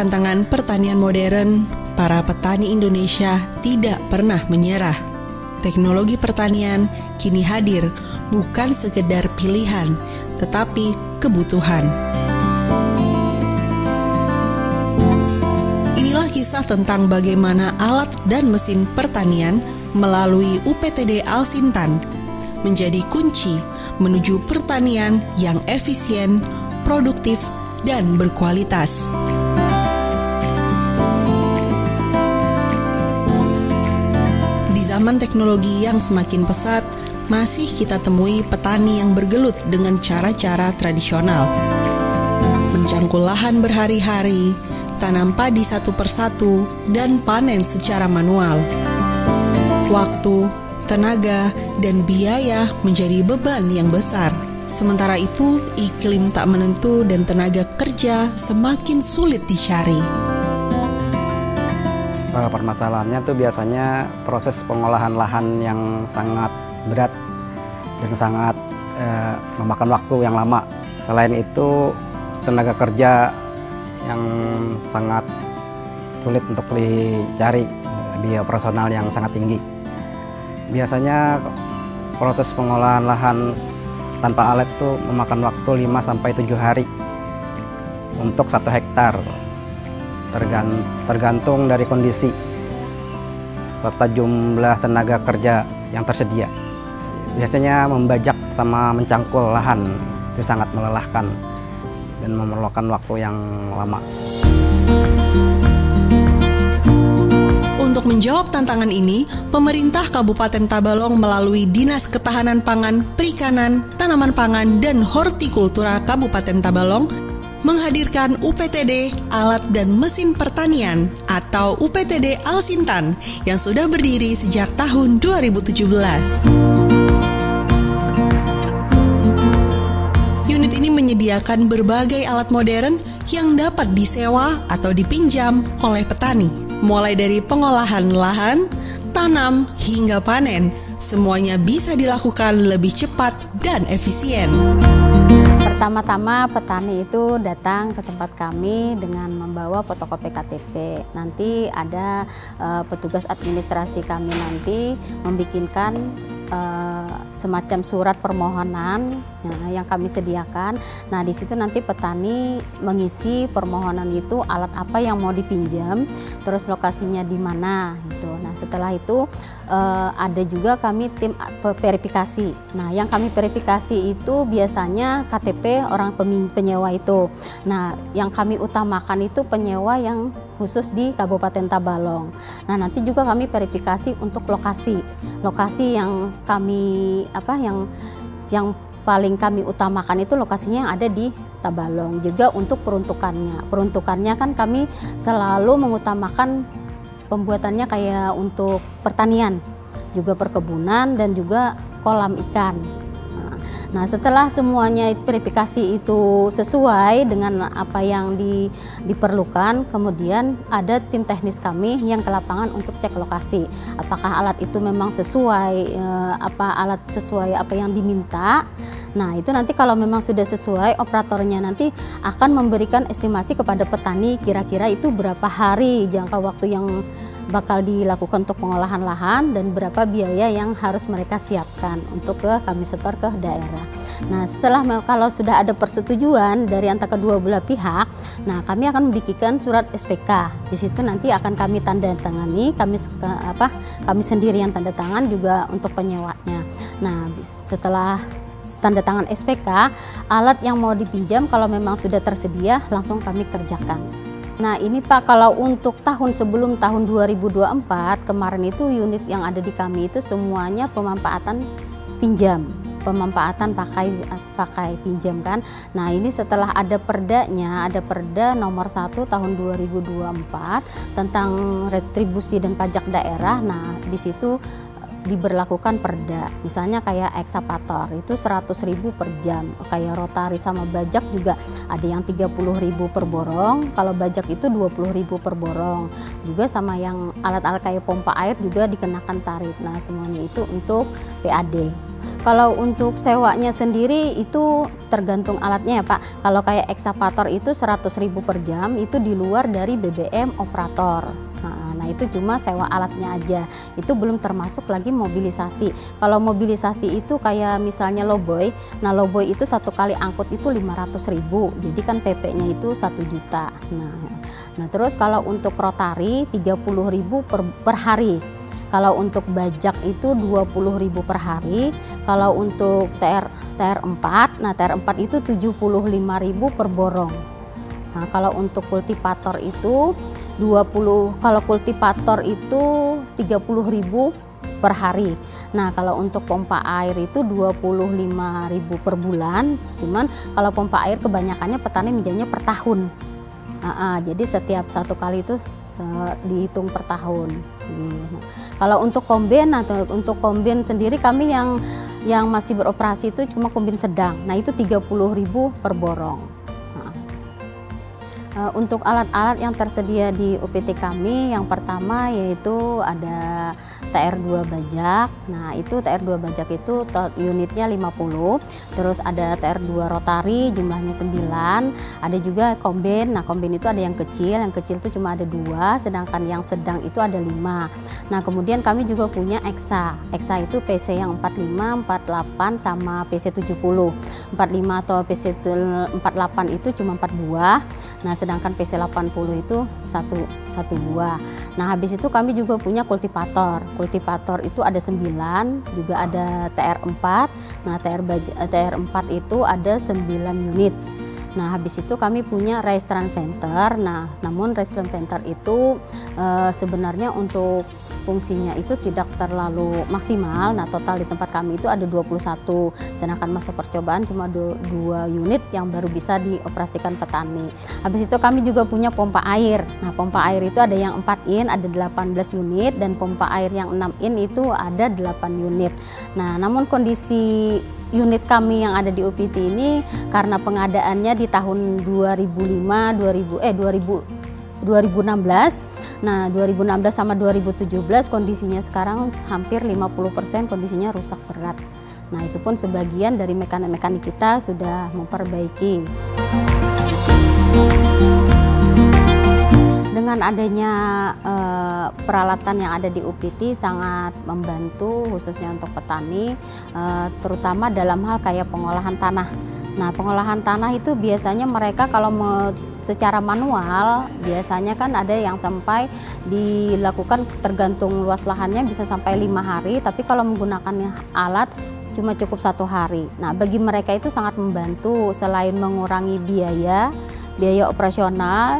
tantangan pertanian modern, para petani Indonesia tidak pernah menyerah. Teknologi pertanian kini hadir bukan sekedar pilihan, tetapi kebutuhan. Inilah kisah tentang bagaimana alat dan mesin pertanian melalui UPTD Alsintan menjadi kunci menuju pertanian yang efisien, produktif, dan berkualitas. Di zaman teknologi yang semakin pesat, masih kita temui petani yang bergelut dengan cara-cara tradisional. Mencangkul lahan berhari-hari, tanam padi satu persatu, dan panen secara manual. Waktu, tenaga, dan biaya menjadi beban yang besar. Sementara itu, iklim tak menentu dan tenaga kerja semakin sulit dicari. Permasalahannya tuh biasanya proses pengolahan lahan yang sangat berat dan sangat memakan waktu yang lama. Selain itu, tenaga kerja yang sangat sulit untuk dicari, biaya operasional yang sangat tinggi. Biasanya proses pengolahan lahan tanpa alat itu memakan waktu 5-7 hari untuk 1 hektar. Tergantung dari kondisi serta jumlah tenaga kerja yang tersedia. Biasanya membajak sama mencangkul lahan itu sangat melelahkan dan memerlukan waktu yang lama. Untuk menjawab tantangan ini, pemerintah Kabupaten Tabalong melalui Dinas Ketahanan Pangan, Perikanan, Tanaman Pangan, dan Hortikultura Kabupaten Tabalong menghadirkan UPTD Alat dan Mesin Pertanian atau UPTD Alsintan yang sudah berdiri sejak tahun 2017. Unit ini menyediakan berbagai alat modern yang dapat disewa atau dipinjam oleh petani. Mulai dari pengolahan lahan, tanam, hingga panen, semuanya bisa dilakukan lebih cepat dan efisien. Pertama-tama petani itu datang ke tempat kami dengan membawa fotokopi KTP. Nanti ada petugas administrasi kami nanti membikinkan semacam surat permohonan yang kami sediakan. Nah, di situ nanti petani mengisi permohonan itu alat apa yang mau dipinjam, terus lokasinya di mana gitu. Nah, setelah itu ada juga kami tim verifikasi. Nah, yang kami verifikasi itu biasanya KTP orang penyewa itu. Nah, yang kami utamakan itu penyewa yang khusus di Kabupaten Tabalong. Nah, nanti juga kami verifikasi untuk lokasi yang kami yang paling kami utamakan itu lokasinya yang ada di Tabalong. Juga untuk peruntukannya kan kami selalu mengutamakan pembuatannya kayak untuk pertanian, juga perkebunan, dan juga kolam ikan. Nah, setelah semuanya verifikasi itu sesuai dengan apa yang diperlukan, kemudian ada tim teknis kami yang ke lapangan untuk cek lokasi. Apakah alat itu memang sesuai, alat sesuai apa yang diminta. Nah, itu nanti kalau memang sudah sesuai, operatornya nanti akan memberikan estimasi kepada petani kira-kira itu berapa hari jangka waktu yang bakal dilakukan untuk pengolahan lahan dan berapa biaya yang harus mereka siapkan untuk kami setor ke daerah. Nah, kalau sudah ada persetujuan dari antara kedua belah pihak, nah kami akan membikinkan surat SPK. Di situ nanti akan kami tanda tangani, kami sendiri yang tanda tangan juga untuk penyewanya. Nah, setelah tanda tangan SPK, alat yang mau dipinjam kalau memang sudah tersedia langsung kami kerjakan. Nah, ini Pak, kalau untuk tahun sebelum tahun 2024 kemarin itu unit yang ada di kami itu semuanya pemanfaatan pinjam, pemanfaatan pakai pinjam kan. Nah, ini setelah ada perdanya, ada Perda nomor 1 tahun 2024 tentang retribusi dan pajak daerah. Nah, di situ diberlakukan perda, misalnya kayak ekskavator itu 100.000 per jam, kayak rotari sama bajak juga ada yang 30.000 per borong, kalau bajak itu 20.000 per borong, juga sama yang alat-alat kayak pompa air juga dikenakan tarif. Nah, semuanya itu untuk PAD. Kalau untuk sewanya sendiri itu tergantung alatnya ya Pak. Kalau kayak ekskavator itu 100.000 per jam, itu di luar dari BBM operator. Nah itu cuma sewa alatnya aja, itu belum termasuk lagi mobilisasi. Kalau mobilisasi itu kayak misalnya lowboy, nah lowboy itu satu kali angkut itu 500.000, jadi kan PP-nya itu 1 juta. Nah terus kalau untuk rotari 30.000 per hari. Kalau untuk bajak itu 20.000 per hari. Kalau untuk TR4, nah TR4 itu 75.000 per borong. Nah kalau untuk kultivator itu 20, kalau kultivator itu 30.000 per hari. Nah kalau untuk pompa air itu 25.000 per bulan. Cuman kalau pompa air kebanyakannya petani minjamnya per tahun. Jadi setiap satu kali itu dihitung per tahun. Kalau untuk kombin, untuk kombin sendiri kami yang masih beroperasi itu cuma kombin sedang. Nah itu 30.000 per borong. Untuk alat-alat yang tersedia di UPT kami, yang pertama yaitu ada TR2 bajak. Nah itu TR2 bajak itu unitnya 50, terus ada TR2 rotari jumlahnya 9, ada juga kombin. Nah kombin itu ada yang kecil itu cuma ada 2, sedangkan yang sedang itu ada 5. Nah kemudian kami juga punya Eksa itu PC yang 45, 48 sama PC 70. 45 atau PC 48 itu cuma 4 buah. Nah sedangkan PC 80 itu satu buah. Nah habis itu kami juga punya kultivator. Kultivator itu ada 9, juga ada TR4. Nah TR4 itu ada 9 unit. Nah habis itu kami punya race transplanter. Nah namun race transplanter itu sebenarnya untuk fungsinya itu tidak terlalu maksimal. Nah total di tempat kami itu ada 21, sedangkan masa percobaan cuma 2 unit yang baru bisa dioperasikan petani. Habis itu kami juga punya pompa air. Nah pompa air itu ada yang 4 in ada 18 unit, dan pompa air yang 6 in itu ada 8 unit. Nah namun kondisi unit kami yang ada di UPT ini karena pengadaannya di tahun 2016. Nah 2016 sama 2017 kondisinya sekarang hampir 50% kondisinya rusak berat. Nah itu pun sebagian dari mekanik-mekanik kita sudah memperbaiki. Dengan adanya peralatan yang ada di UPT sangat membantu khususnya untuk petani, terutama dalam hal kayak pengolahan tanah. Nah pengolahan tanah itu biasanya mereka kalau secara manual biasanya kan ada yang sampai dilakukan tergantung luas lahannya bisa sampai 5 hari, tapi kalau menggunakan alat cuma cukup 1 hari. Nah bagi mereka itu sangat membantu, selain mengurangi biaya operasional,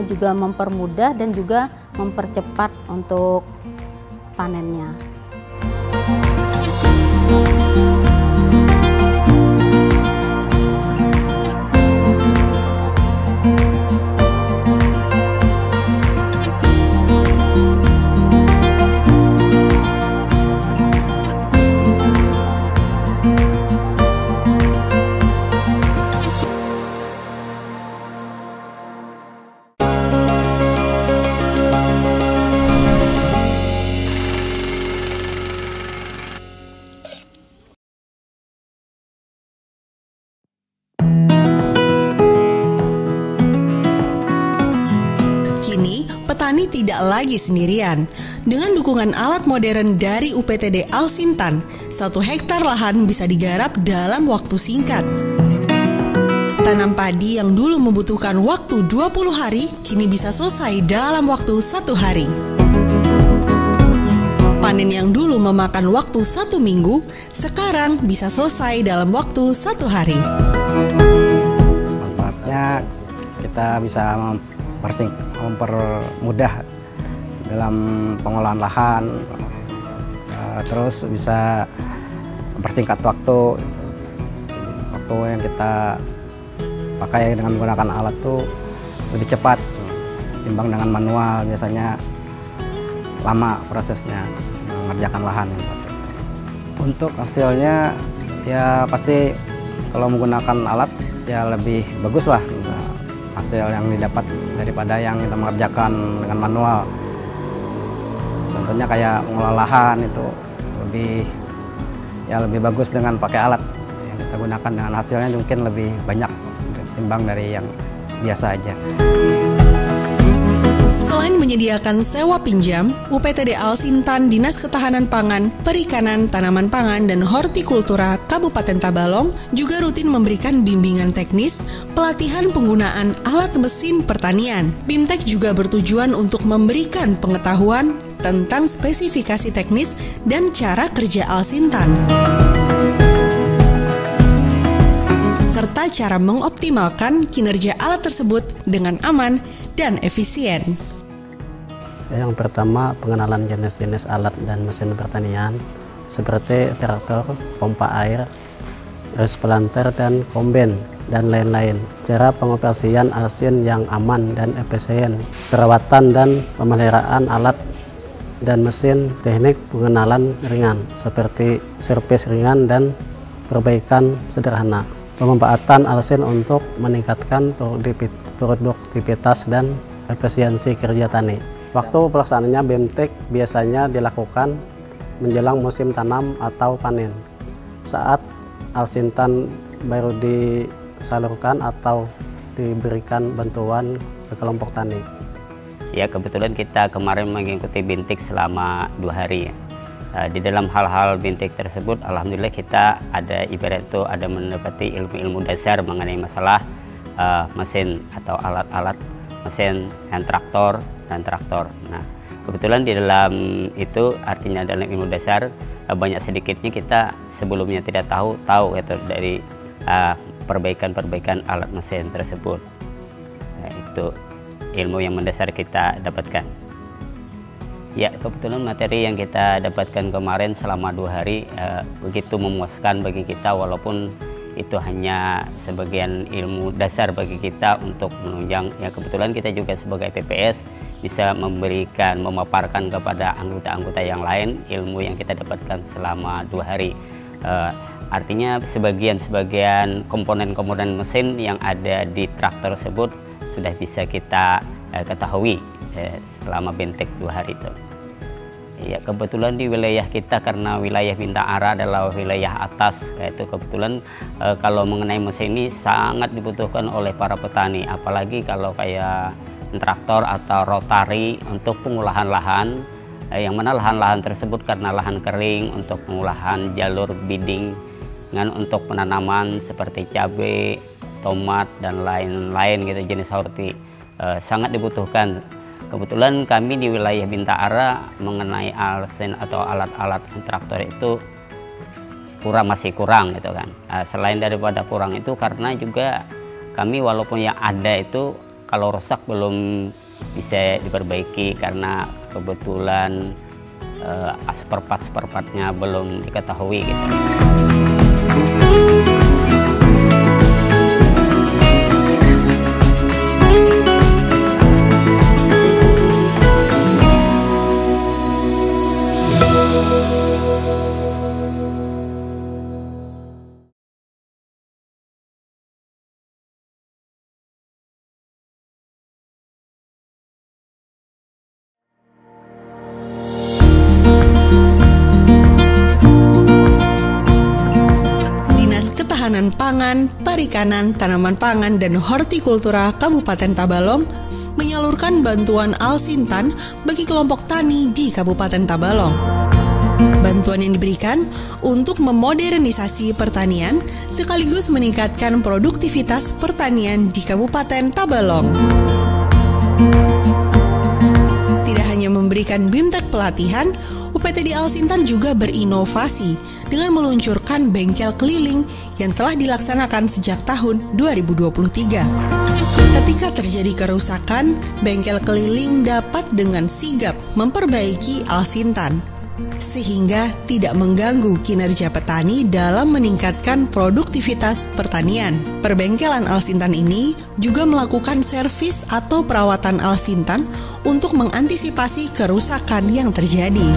juga mempermudah dan juga mempercepat untuk panennya. Petani tidak lagi sendirian. Dengan dukungan alat modern dari UPTD Alsintan, 1 hektar lahan bisa digarap dalam waktu singkat. Tanam padi yang dulu membutuhkan waktu 20 hari, kini bisa selesai dalam waktu 1 hari. Panen yang dulu memakan waktu 1 minggu, sekarang bisa selesai dalam waktu 1 hari. Manfaatnya kita bisa mempermudah dalam pengolahan lahan, terus bisa mempersingkat waktu yang kita pakai dengan menggunakan alat tuh lebih cepat timbang dengan manual, biasanya lama prosesnya mengerjakan lahan. Untuk hasilnya ya pasti kalau menggunakan alat ya lebih bagus lah hasil yang didapat daripada yang kita mengerjakan dengan manual. Contohnya kayak mengolah lahan itu lebih ya lebih bagus dengan pakai alat yang kita gunakan, dengan hasilnya mungkin lebih banyak ketimbang dari yang biasa aja. Selain menyediakan sewa pinjam, UPTD Alsintan, Dinas Ketahanan Pangan, Perikanan, Tanaman Pangan, dan Hortikultura Kabupaten Tabalong juga rutin memberikan bimbingan teknis, pelatihan penggunaan alat mesin pertanian. BIMTEK juga bertujuan untuk memberikan pengetahuan tentang spesifikasi teknis dan cara kerja Alsintan, serta cara mengoptimalkan kinerja alat tersebut dengan aman dan efisien. Yang pertama, pengenalan jenis-jenis alat dan mesin pertanian seperti traktor, pompa air, res planter, dan kombain, dan lain-lain. Cara pengoperasian Alsin yang aman dan efisien, perawatan dan pemeliharaan alat dan mesin, teknik pengenalan ringan seperti servis ringan dan perbaikan sederhana. Pemanfaatan Alsin untuk meningkatkan produktivitas dan efisiensi kerja tani. Waktu pelaksanaannya BIMTEK biasanya dilakukan menjelang musim tanam atau panen, saat Alsintan baru disalurkan atau diberikan bantuan ke kelompok tani. Ya, kebetulan kita kemarin mengikuti BIMTEK selama 2 hari ya. Di dalam hal-hal BIMTEK tersebut, alhamdulillah kita ada ibarat itu ada mendapati ilmu-ilmu dasar mengenai masalah mesin atau alat-alat mesin hand traktor dan traktor. Nah, kebetulan di dalam itu artinya dalam ilmu dasar banyak sedikitnya kita sebelumnya tidak tahu itu dari perbaikan alat mesin tersebut. Nah, itu ilmu yang mendasar kita dapatkan. Ya, kebetulan materi yang kita dapatkan kemarin selama 2 hari begitu memuaskan bagi kita, walaupun itu hanya sebagian ilmu dasar bagi kita untuk menunjang. Ya, kebetulan kita juga sebagai PPS bisa memaparkan kepada anggota-anggota yang lain ilmu yang kita dapatkan selama 2 hari. Artinya sebagian komponen-komponen mesin yang ada di traktor tersebut sudah bisa kita ketahui selama BIMTEK 2 hari itu. Ya, kebetulan di wilayah kita, karena wilayah Bintang Ara adalah wilayah atas, yaitu kebetulan kalau mengenai mesin ini sangat dibutuhkan oleh para petani, apalagi kalau kayak traktor atau rotari untuk pengolahan lahan, yang mana lahan-lahan tersebut karena lahan kering untuk pengolahan jalur bidding, dengan untuk penanaman seperti cabai, tomat, dan lain-lain gitu jenis horti sangat dibutuhkan. Kebetulan kami di wilayah Bintang Ara mengenai Alsin atau alat-alat traktor itu masih kurang gitu kan. Selain daripada kurang itu karena juga kami walaupun yang ada itu kalau rusak belum bisa diperbaiki karena kebetulan spare part-nya belum diketahui gitu. Ketahanan Pangan, Perikanan, Tanaman Pangan, dan Hortikultura Kabupaten Tabalong menyalurkan bantuan Alsintan bagi kelompok tani di Kabupaten Tabalong. Bantuan yang diberikan untuk memodernisasi pertanian sekaligus meningkatkan produktivitas pertanian di Kabupaten Tabalong. Tidak hanya memberikan BIMTEK pelatihan, UPTD Alsintan juga berinovasi dengan meluncurkan bengkel keliling yang telah dilaksanakan sejak tahun 2023. Ketika terjadi kerusakan, bengkel keliling dapat dengan sigap memperbaiki Alsintan, sehingga tidak mengganggu kinerja petani dalam meningkatkan produktivitas pertanian. Perbengkelan Alsintan ini juga melakukan servis atau perawatan Alsintan untuk mengantisipasi kerusakan yang terjadi.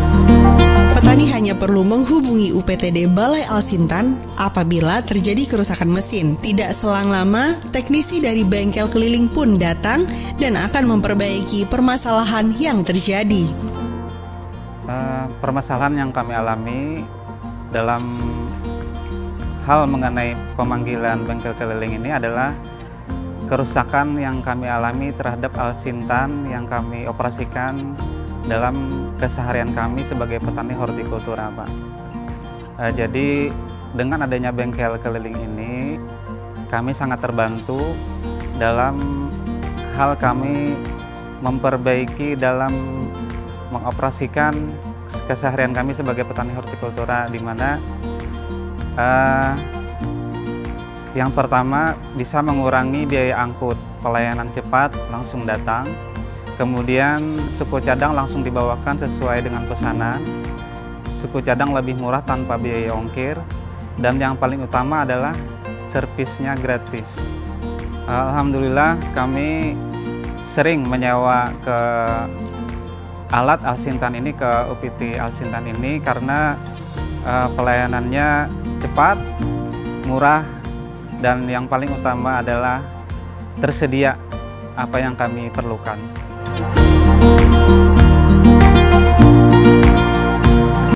Petani hanya perlu menghubungi UPTD Balai Alsintan apabila terjadi kerusakan mesin. Tidak selang lama, teknisi dari bengkel keliling pun datang dan akan memperbaiki permasalahan yang terjadi. Permasalahan yang kami alami dalam hal mengenai pemanggilan bengkel keliling ini adalah kerusakan yang kami alami terhadap Alsintan yang kami operasikan dalam keseharian kami sebagai petani hortikultura, Pak. Jadi dengan adanya bengkel keliling ini, kami sangat terbantu dalam hal kami memperbaiki dalam mengoperasikan keseharian kami sebagai petani hortikultura, di mana yang pertama bisa mengurangi biaya angkut, pelayanan cepat langsung datang, kemudian suku cadang langsung dibawakan sesuai dengan pesanan, suku cadang lebih murah tanpa biaya ongkir, dan yang paling utama adalah servisnya gratis. Alhamdulillah kami sering menyewa ke alat Alsintan ini, ke UPT Alsintan ini, karena pelayanannya cepat, murah, dan yang paling utama adalah tersedia apa yang kami perlukan.